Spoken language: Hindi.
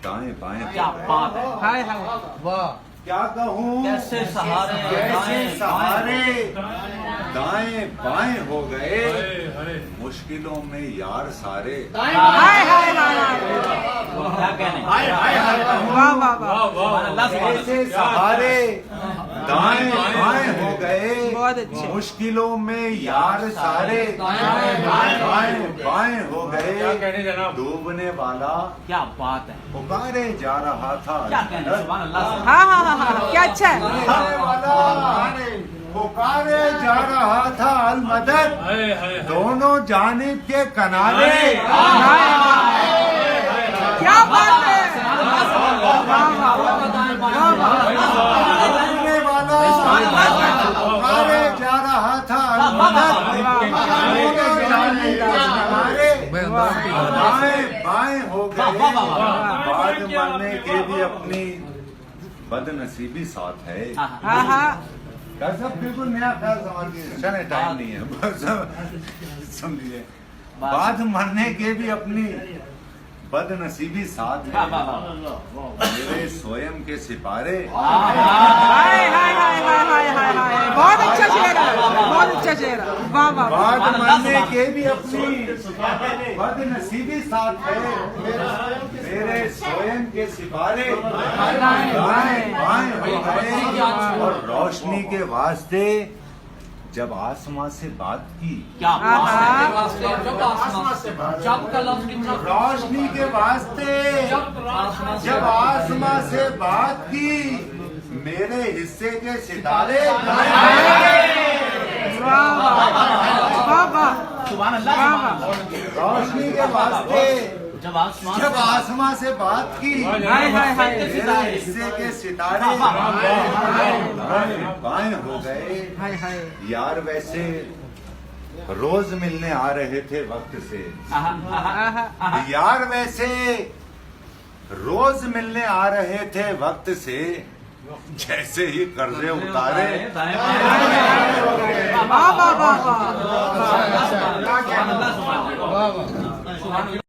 दाएं बाएं हो क्या गए। बात है। हाय हाय वाह क्या कहूँ कैसे सहारे कैसे दाएं सहारे दाएं बाएं हो गए, मुश्किलों में यार सारे। हाय हाय हाय हाय क्या कहने। वाह वाह वाह अल्लाह सुभान कैसे सहारे दाएं बाएं हो गए, बहुत अच्छे। मुश्किलों में यार सारे दाएं बाएं हो गए। डूबने वाला क्या बात है। पुकारे जा रहा था, क्या कहने सुभान अल्लाह। हाँ हाँ हाँ हाँ क्या अच्छा है। डूबने वाला पुकारे जा रहा था अल मदद, दोनों जानिब के किनारे। क्या बात है। वाह वाह डूबने वाला पुकारे जा रहा था अल मदद, दोनों जानिब के किनारे। बाएं बाएं हो गए, बाद मरने के भी अपनी बदनसीबी साथ है। हाँ हाँ सब बिल्कुल नया ख्याल समझिए, टाइम नहीं है बस समझिए। बाद मरने के भी अपनी बदनसीबी साथ है, मेरे स्वयं के सिपारे। हाय हाय हाय हाय हाय हाय हाय बहुत अच्छा शेर है, बहुत अच्छा शेर है। वाह वाह वाह बाद मरने के भी अपनी बदनसीबी साथ है, मेरे स्वयं के सिपारे। दाएं बाएं हो गए, और रोशनी के वास्ते जब आसमां से बात की। क्या बात है। जब का लफ्ज कितना। रोशनी के वास्ते जब आसमां से बात की, मेरे हिस्से के सितारे। वाह वाह वाह सुभान अल्लाह। रोशनी के वास्ते जब आसमान जब आसमां से बात की, हाय हाय हाय मेरे हिस्से के सितारे बाएं हो गए। हाय हाय यार वैसे रोज मिलने आ रहे थे वक्त से, यार वैसे रोज मिलने आ रहे थे वक्त से, जैसे ही कर्जे उतारे। वाह वाह वाह वाह सुभान अल्लाह।